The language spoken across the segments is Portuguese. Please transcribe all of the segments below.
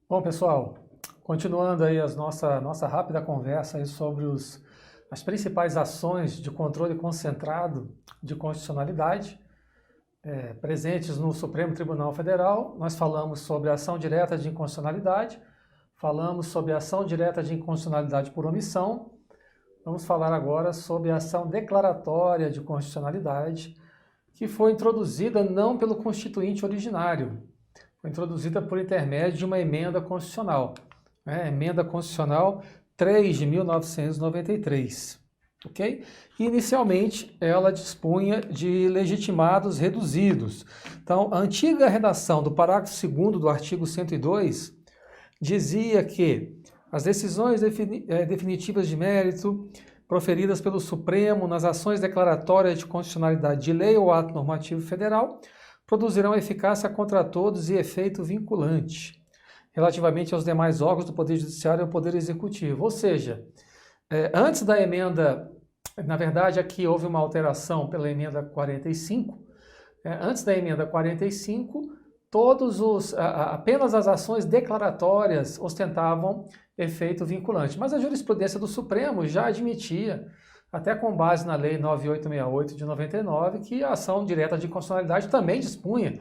Bom, pessoal, continuando aí a nossa rápida conversa aí sobre as principais ações de controle concentrado de constitucionalidade presentes no Supremo Tribunal Federal. Nós falamos sobre a ação direta de inconstitucionalidade, falamos sobre a ação direta de inconstitucionalidade por omissão. Vamos falar agora sobre a ação declaratória de constitucionalidade, que foi introduzida não pelo constituinte originário, foi introduzida por intermédio de uma emenda constitucional, Emenda Constitucional 3 de 1993, ok? E, inicialmente, ela dispunha de legitimados reduzidos. Então, a antiga redação do parágrafo 2º do artigo 102 dizia que as decisões definitivas de mérito proferidas pelo Supremo nas ações declaratórias de constitucionalidade de lei ou ato normativo federal produzirão eficácia contra todos e efeito vinculante, relativamente aos demais órgãos do Poder Judiciário e ao Poder Executivo. Ou seja, antes da emenda, na verdade aqui houve uma alteração pela emenda 45, antes da emenda 45, apenas as ações declaratórias ostentavam efeito vinculante. Mas a jurisprudência do Supremo já admitia, até com base na Lei 9868 de 99, que a ação direta de constitucionalidade também dispunha,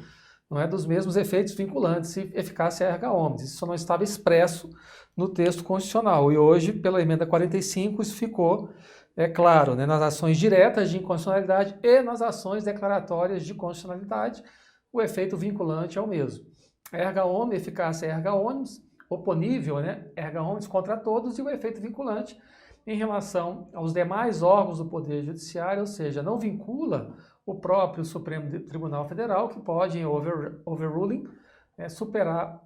dos mesmos efeitos vinculantes e eficácia erga omnes. Isso só não estava expresso no texto constitucional. E hoje, pela emenda 45, isso ficou claro, nas ações diretas de inconstitucionalidade e nas ações declaratórias de constitucionalidade, o efeito vinculante é o mesmo. Erga omnes, eficácia erga omnes, oponível, erga omnes contra todos, e o efeito vinculante em relação aos demais órgãos do Poder Judiciário, ou seja, não vincula o próprio Supremo Tribunal Federal, que pode, em overruling, superar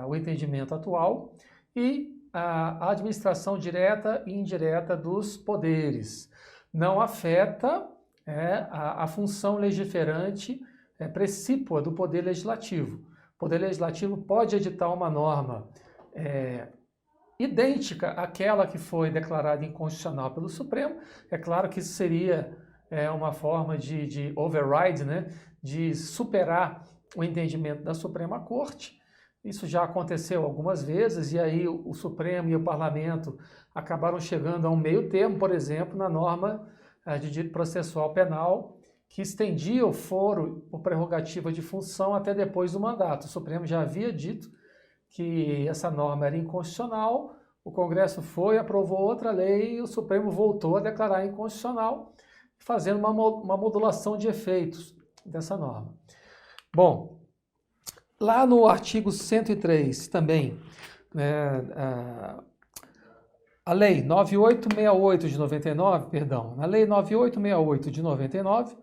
o entendimento atual, e a administração direta e indireta dos poderes. Não afeta a função legiferante precípua do Poder Legislativo. O Poder Legislativo pode editar uma norma idêntica àquela que foi declarada inconstitucional pelo Supremo. É claro que isso seria uma forma de override, de superar o entendimento da Suprema Corte. Isso já aconteceu algumas vezes, e aí o Supremo e o Parlamento acabaram chegando a um meio termo, por exemplo, na norma de direito processual penal, que estendia o foro por prerrogativa de função até depois do mandato. O Supremo já havia dito que essa norma era inconstitucional, o Congresso foi, aprovou outra lei e o Supremo voltou a declarar inconstitucional, fazendo uma modulação de efeitos dessa norma. Bom, lá no artigo 103 também, a Lei 9868 de 99, perdão, na Lei 9868 de 99,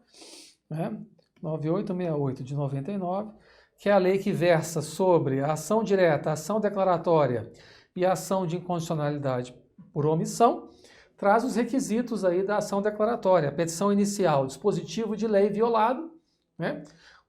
9868 de 99, que é a lei que versa sobre a ação direta, a ação declaratória e a ação de inconstitucionalidade por omissão, traz os requisitos aí da ação declaratória: a petição inicial, dispositivo de lei violado,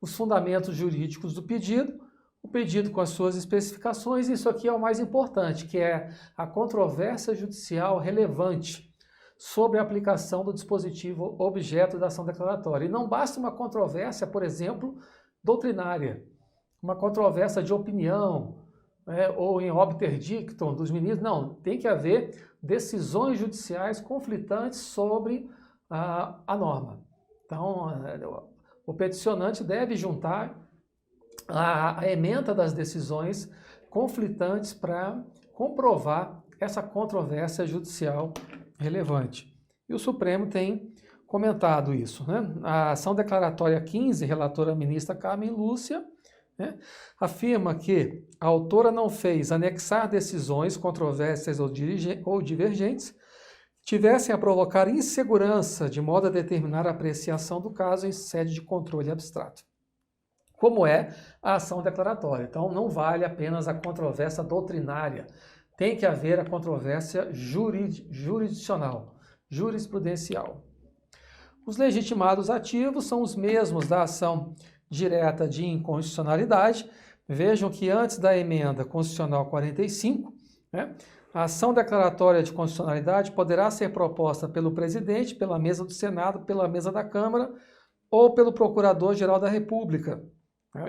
os fundamentos jurídicos do pedido, o pedido com as suas especificações, e isso aqui é o mais importante, que é a controvérsia judicial relevante sobre a aplicação do dispositivo objeto da ação declaratória. E não basta uma controvérsia, por exemplo, doutrinária, uma controvérsia de opinião, ou em obter dictum dos ministros. Não, tem que haver decisões judiciais conflitantes sobre a norma. Então, o peticionante deve juntar a ementa das decisões conflitantes para comprovar essa controvérsia judicial relevante. E o Supremo tem comentado isso. A ação declaratória 15, relatora ministra Carmen Lúcia, afirma que a autora não fez anexar decisões controversas ou divergentes que tivessem a provocar insegurança de modo a determinar a apreciação do caso em sede de controle abstrato, como é a ação declaratória. Então, não vale apenas a controvérsia doutrinária, tem que haver a controvérsia jurisdicional, jurisprudencial. Os legitimados ativos são os mesmos da ação direta de inconstitucionalidade. Vejam que antes da emenda constitucional 45, A ação declaratória de constitucionalidade poderá ser proposta pelo presidente, pela mesa do Senado, pela mesa da Câmara ou pelo Procurador-Geral da República.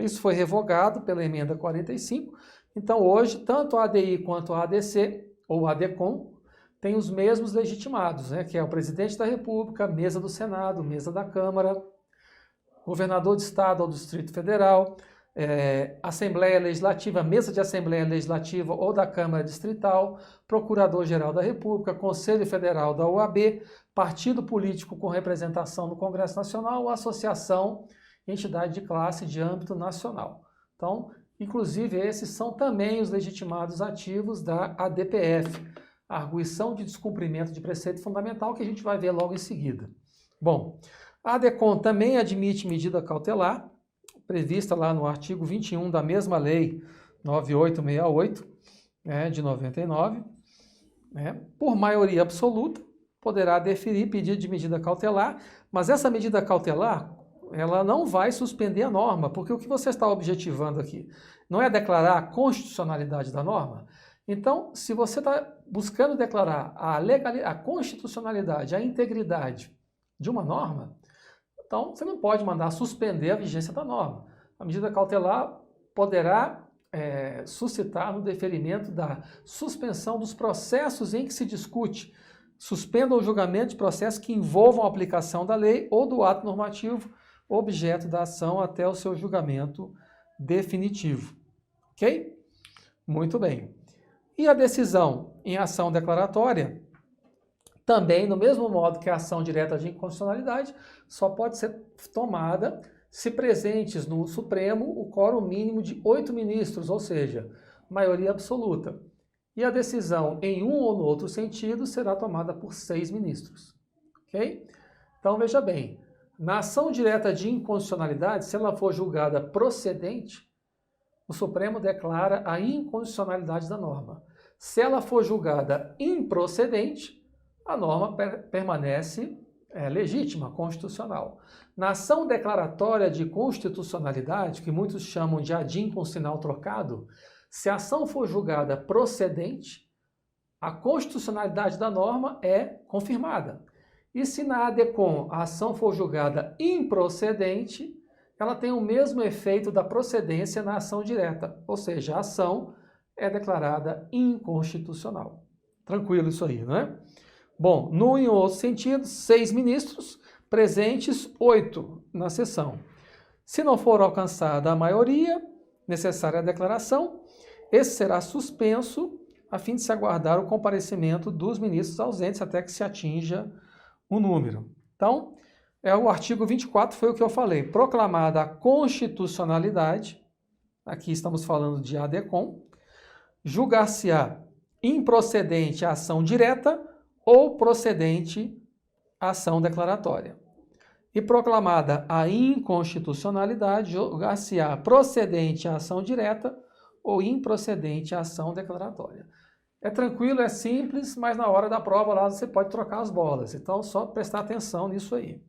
Isso foi revogado pela emenda 45. Então, hoje, tanto a ADI quanto a ADC, ou a ADCOM, têm os mesmos legitimados, que é o presidente da República, mesa do Senado, mesa da Câmara, governador de Estado ou do Distrito Federal, Assembleia Legislativa, mesa de Assembleia Legislativa ou da Câmara Distrital, Procurador-Geral da República, Conselho Federal da OAB, partido político com representação no Congresso Nacional ou associação, entidade de classe de âmbito nacional. Então, inclusive, esses são também os legitimados ativos da ADPF, a Arguição de Descumprimento de Preceito Fundamental, que a gente vai ver logo em seguida. Bom, a ADECOM também admite medida cautelar, prevista lá no artigo 21 da mesma lei 9868, de 99, por maioria absoluta, poderá deferir pedido de medida cautelar, mas essa medida cautelar, ela não vai suspender a norma, porque o que você está objetivando aqui não é declarar a constitucionalidade da norma. Então, se você está buscando declarar a constitucionalidade, a integridade de uma norma, então você não pode mandar suspender a vigência da norma. A medida cautelar poderá suscitar no deferimento da suspensão dos processos em que se discute, suspenda o julgamento de processos que envolvam a aplicação da lei ou do ato normativo objeto da ação até o seu julgamento definitivo. Ok? Muito bem. E a decisão em ação declaratória, também, do mesmo modo que a ação direta de inconstitucionalidade, só pode ser tomada se presentes no Supremo o quórum mínimo de 8 ministros, ou seja, maioria absoluta. E a decisão em um ou no outro sentido será tomada por 6 ministros. Ok? Então, veja bem, na ação direta de inconstitucionalidade, se ela for julgada procedente, o Supremo declara a inconstitucionalidade da norma. Se ela for julgada improcedente, a norma permanece legítima, constitucional. Na ação declaratória de constitucionalidade, que muitos chamam de ADIM com sinal trocado, se a ação for julgada procedente, a constitucionalidade da norma é confirmada. E se na ADECOM a ação for julgada improcedente, ela tem o mesmo efeito da procedência na ação direta, ou seja, a ação é declarada inconstitucional. Tranquilo isso aí, não é? Bom, no em outro sentido, 6 ministros, presentes 8 na sessão. Se não for alcançada a maioria necessária à declaração, esse será suspenso a fim de se aguardar o comparecimento dos ministros ausentes até que se atinja o número. Então, o artigo 24 foi o que eu falei. Proclamada a constitucionalidade, aqui estamos falando de ADECOM, julgar-se-á improcedente a ação direta ou procedente a ação declaratória. E proclamada a inconstitucionalidade, julgar-se-á procedente a ação direta ou improcedente a ação declaratória. É tranquilo, é simples, mas na hora da prova lá você pode trocar as bolas. Então, só prestar atenção nisso aí.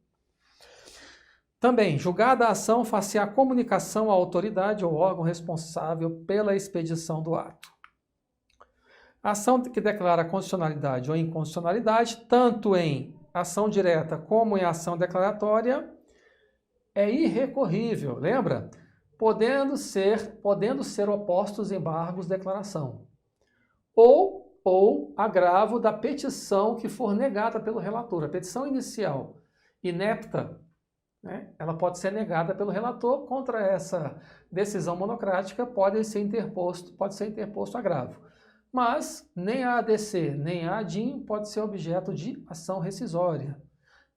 Também, julgada a ação, far-se-á comunicação à autoridade ou órgão responsável pela expedição do ato. A ação que declara constitucionalidade ou inconstitucionalidade, tanto em ação direta como em ação declaratória, é irrecorrível, lembra? Podendo ser opostos embargos de declaração. Ou agravo da petição que for negada pelo relator. A petição inicial inepta, ela pode ser negada pelo relator. Contra essa decisão monocrática pode ser interposto agravo. Mas nem a ADC, nem a ADIM pode ser objeto de ação rescisória,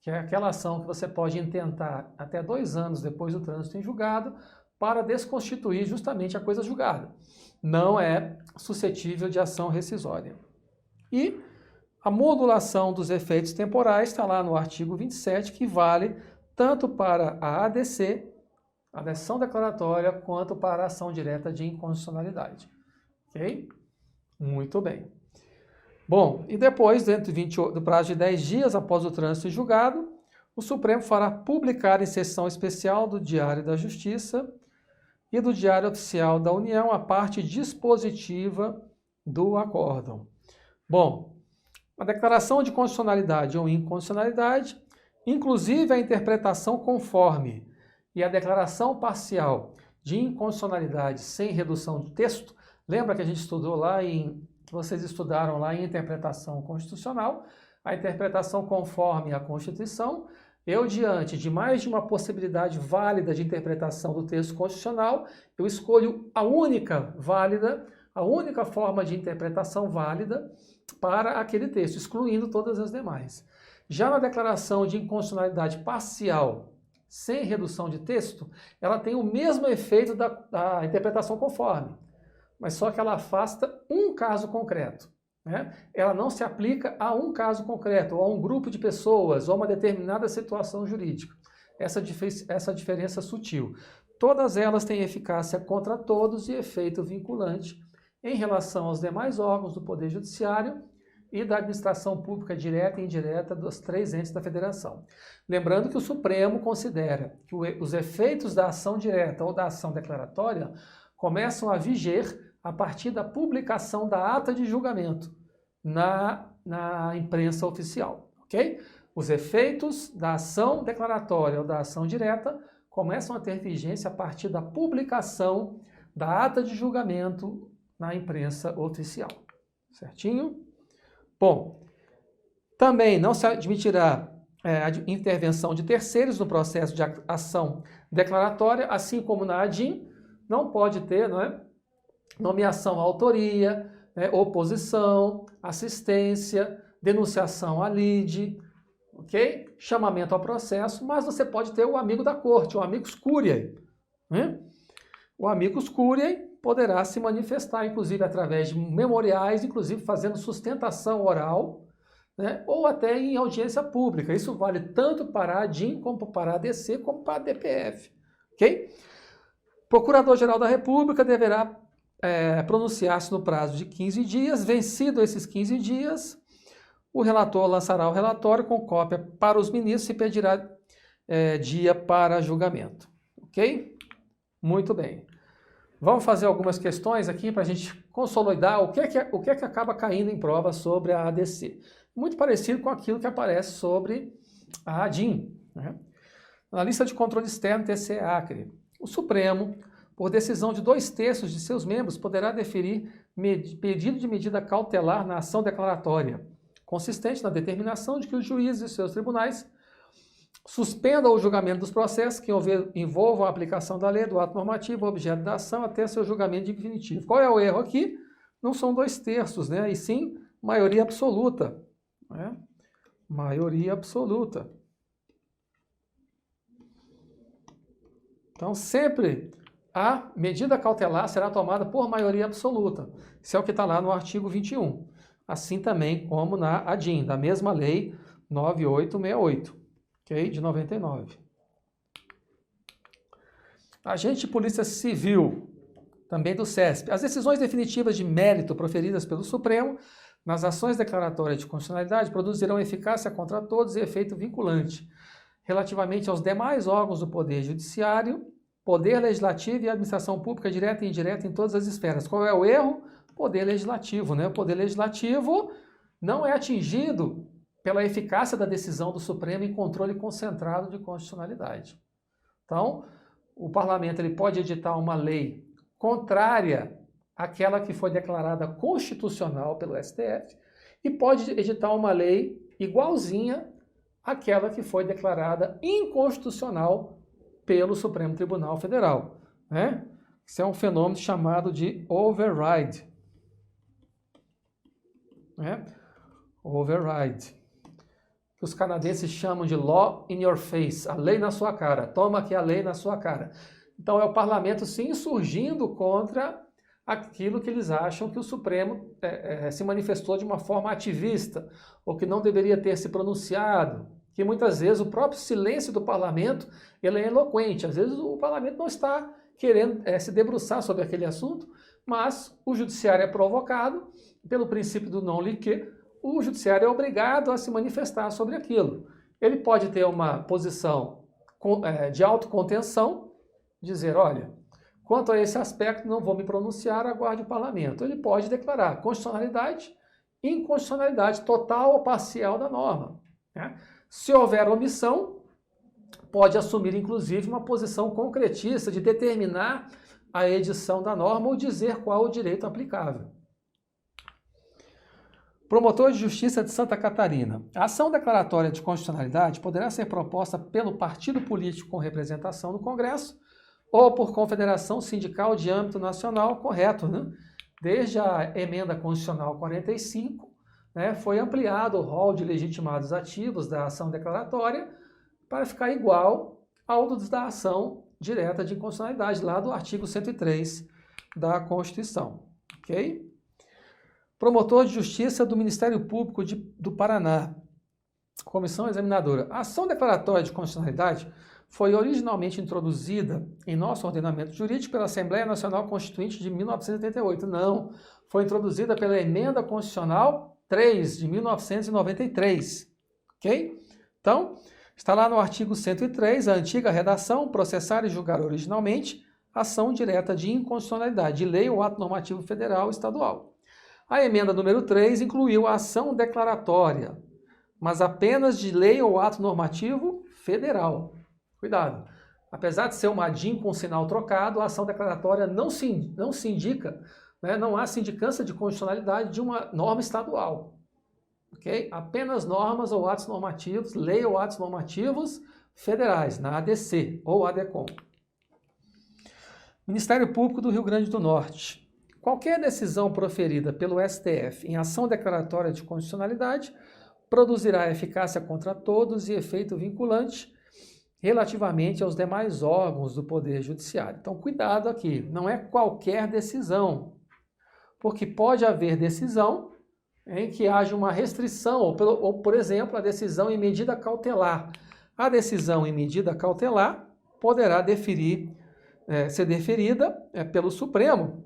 que é aquela ação que você pode intentar até 2 anos depois do trânsito em julgado para desconstituir justamente a coisa julgada. Não é suscetível de ação rescisória. E a modulação dos efeitos temporais está lá no artigo 27, que vale tanto para a ADC, a ação declaratória, quanto para a ação direta de inconstitucionalidade. Ok? Muito bem. Bom, e depois, dentro do prazo de 10 dias após o trânsito em julgado, o Supremo fará publicar em sessão especial do Diário da Justiça e do Diário Oficial da União a parte dispositiva do acórdão. Bom, a declaração de constitucionalidade ou inconstitucionalidade, inclusive a interpretação conforme e a declaração parcial de inconstitucionalidade sem redução de texto, lembra que a gente estudou lá vocês estudaram lá em interpretação constitucional, a interpretação conforme a Constituição. Eu, diante de mais de uma possibilidade válida de interpretação do texto constitucional, eu escolho a única válida, a única forma de interpretação válida para aquele texto, excluindo todas as demais. Já na declaração de inconstitucionalidade parcial, sem redução de texto, ela tem o mesmo efeito da interpretação conforme, mas só que ela afasta um caso concreto. Né? Ela não se aplica a um caso concreto, ou a um grupo de pessoas, ou a uma determinada situação jurídica. Essa diferença sutil. Todas elas têm eficácia contra todos e efeito vinculante em relação aos demais órgãos do Poder Judiciário e da administração pública direta e indireta dos 3 entes da Federação. Lembrando que o Supremo considera que os efeitos da ação direta ou da ação declaratória começam a viger a partir da publicação da ata de julgamento na imprensa oficial, ok? Os efeitos da ação declaratória ou da ação direta começam a ter vigência a partir da publicação da ata de julgamento na imprensa oficial, certinho? Bom, também não se admitirá a intervenção de terceiros no processo de ação declaratória, assim como na ADIM, não pode ter, não é? Nomeação à autoria, né, oposição, assistência, denunciação à lide, ok? Chamamento ao processo, mas você pode ter o amigo da corte, o amicus curiae. Né? O amicus curiae poderá se manifestar, inclusive, através de memoriais, inclusive fazendo sustentação oral, né, ou até em audiência pública. Isso vale tanto para a ADIM, como para a ADC, como para a DPF. Ok? Procurador-Geral da República deverá pronunciar-se no prazo de 15 dias. Vencido esses 15 dias, o relator lançará o relatório com cópia para os ministros e pedirá dia para julgamento. Ok? Muito bem. Vamos fazer algumas questões aqui para a gente consolidar o que é que acaba caindo em prova sobre a ADC. Muito parecido com aquilo que aparece sobre a ADIM. Né? Na lista de controle externo TCE-Acre, o Supremo, por decisão de 2/3 de seus membros, poderá deferir pedido de medida cautelar na ação declaratória, consistente na determinação de que os juízes e seus tribunais suspendam o julgamento dos processos que envolvam a aplicação da lei, do ato normativo, objeto da ação, até seu julgamento definitivo. Qual é o erro aqui? Não são 2/3, né? E sim maioria absoluta. Né? Maioria absoluta. Então, sempre a medida cautelar será tomada por maioria absoluta. Isso é o que está lá no artigo 21. Assim também como na ADIM, da mesma lei 9868, okay? De 99. Agente de Polícia Civil, também do CESP. As decisões definitivas de mérito proferidas pelo Supremo nas ações declaratórias de constitucionalidade produzirão eficácia contra todos e efeito vinculante relativamente aos demais órgãos do Poder Judiciário, Poder Legislativo e Administração Pública direta e indireta em todas as esferas. Qual é o erro? Poder Legislativo, né? O Poder Legislativo não é atingido pela eficácia da decisão do Supremo em controle concentrado de constitucionalidade. Então, o Parlamento ele pode editar uma lei contrária àquela que foi declarada constitucional pelo STF e pode editar uma lei igualzinha àquela que foi declarada inconstitucional pelo Supremo Tribunal Federal. Né? Isso é um fenômeno chamado de override. Né? Override. Que os canadenses chamam de law in your face, a lei na sua cara. Toma aqui a lei na sua cara. Então é o parlamento se insurgindo contra aquilo que eles acham que o Supremo se manifestou de uma forma ativista, ou que não deveria ter se pronunciado. Que muitas vezes o próprio silêncio do parlamento ele é eloquente. Às vezes o parlamento não está querendo se debruçar sobre aquele assunto, mas o judiciário é provocado pelo princípio do non liquer, o judiciário é obrigado a se manifestar sobre aquilo. Ele pode ter uma posição de autocontenção, dizer, olha, quanto a esse aspecto não vou me pronunciar, aguarde o parlamento. Ele pode declarar constitucionalidade, inconstitucionalidade total ou parcial da norma, né? Se houver omissão, pode assumir, inclusive, uma posição concretista de determinar a edição da norma ou dizer qual o direito aplicável. Promotor de Justiça de Santa Catarina. A ação declaratória de constitucionalidade poderá ser proposta pelo partido político com representação no Congresso ou por confederação sindical de âmbito nacional, correto, né? Desde a emenda constitucional 45, né, foi ampliado o rol de legitimados ativos da ação declaratória para ficar igual ao da ação direta de inconstitucionalidade, lá do artigo 103 da Constituição, ok? Promotor de Justiça do Ministério Público do Paraná. Comissão examinadora. A ação declaratória de constitucionalidade foi originalmente introduzida em nosso ordenamento jurídico pela Assembleia Nacional Constituinte de 1988. Não, foi introduzida pela Emenda Constitucional 3 de 1993, ok? Então, está lá no artigo 103, a antiga redação, processar e julgar originalmente ação direta de inconstitucionalidade de lei ou ato normativo federal ou estadual. A emenda número 3 incluiu a ação declaratória, mas apenas de lei ou ato normativo federal. Cuidado, apesar de ser uma ADIM com sinal trocado, a ação declaratória não se indica, né, não há sindicância de constitucionalidade de uma norma estadual. Okay? Apenas normas ou atos normativos, lei ou atos normativos federais, na ADC ou ADECOM. Ministério Público do Rio Grande do Norte. Qualquer decisão proferida pelo STF em ação declaratória de constitucionalidade produzirá eficácia contra todos e efeito vinculante relativamente aos demais órgãos do Poder Judiciário. Então, cuidado aqui, não é qualquer decisão, porque pode haver decisão em que haja uma restrição, ou, por exemplo, a decisão em medida cautelar. A decisão em medida cautelar poderá ser deferida pelo Supremo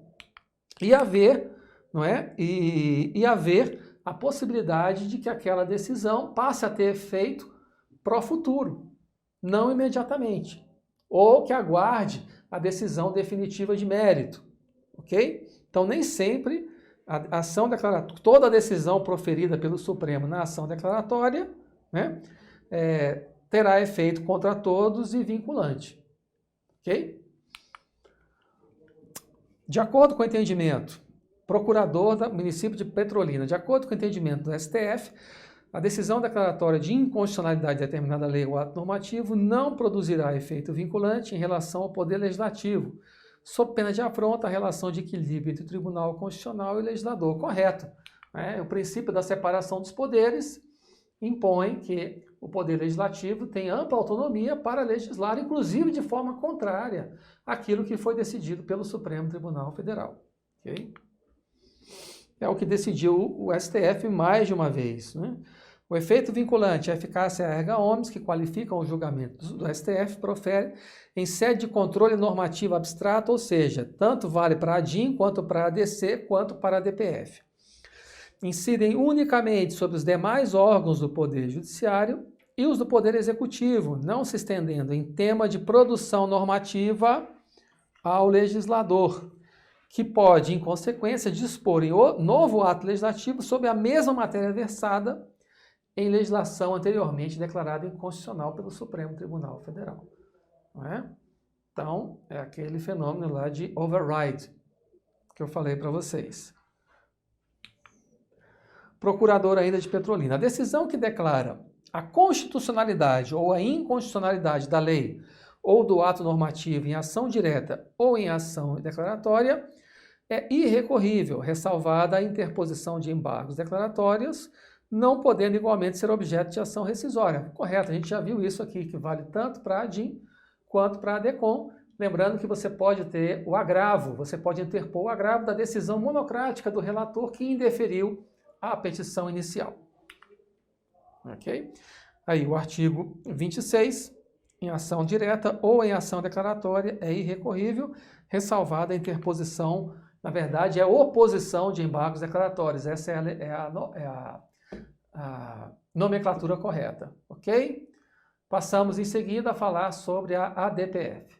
e haver, não é? E haver a possibilidade de que aquela decisão passe a ter efeito pro futuro, não imediatamente, ou que aguarde a decisão definitiva de mérito, ok? Então, nem sempre a ação declaratória, toda a decisão proferida pelo Supremo na ação declaratória, né, terá efeito contra todos e vinculante, ok? De acordo com o entendimento, procurador do município de Petrolina, de acordo com o entendimento do STF, a decisão declaratória de inconstitucionalidade de determinada lei ou ato normativo não produzirá efeito vinculante em relação ao Poder Legislativo, sob pena de afronta à relação de equilíbrio entre o Tribunal Constitucional e o legislador. Correto. O princípio da separação dos poderes impõe que o Poder Legislativo tem ampla autonomia para legislar, inclusive de forma contrária àquilo que foi decidido pelo Supremo Tribunal Federal. Okay? É o que decidiu o STF mais de uma vez, né? O efeito vinculante e a eficácia erga omnes, que qualificam o julgamento do STF, profere em sede de controle normativo abstrato, ou seja, tanto vale para a ADIM, quanto para a ADC, quanto para a DPF. Incidem unicamente sobre os demais órgãos do Poder Judiciário e os do Poder Executivo, não se estendendo em tema de produção normativa ao legislador, que pode, em consequência, dispor em novo ato legislativo sobre a mesma matéria versada em legislação anteriormente declarada inconstitucional pelo Supremo Tribunal Federal. Não é? Então, é aquele fenômeno lá de override que eu falei para vocês. Procurador ainda de Petrolina. A decisão que declara a constitucionalidade ou a inconstitucionalidade da lei ou do ato normativo em ação direta ou em ação declaratória é irrecorrível, ressalvada a interposição de embargos declaratórios, não podendo igualmente ser objeto de ação rescisória. Correto, a gente já viu isso aqui, que vale tanto para a ADIM quanto para a ADECOM. Lembrando que você pode ter o agravo, você pode interpor o agravo da decisão monocrática do relator que indeferiu a petição inicial. Ok? Aí o artigo 26, em ação direta ou em ação declaratória, é irrecorrível, ressalvada a interposição, na verdade é oposição de embargos declaratórios. Essa é a nomenclatura correta, ok? Passamos em seguida a falar sobre a ADPF.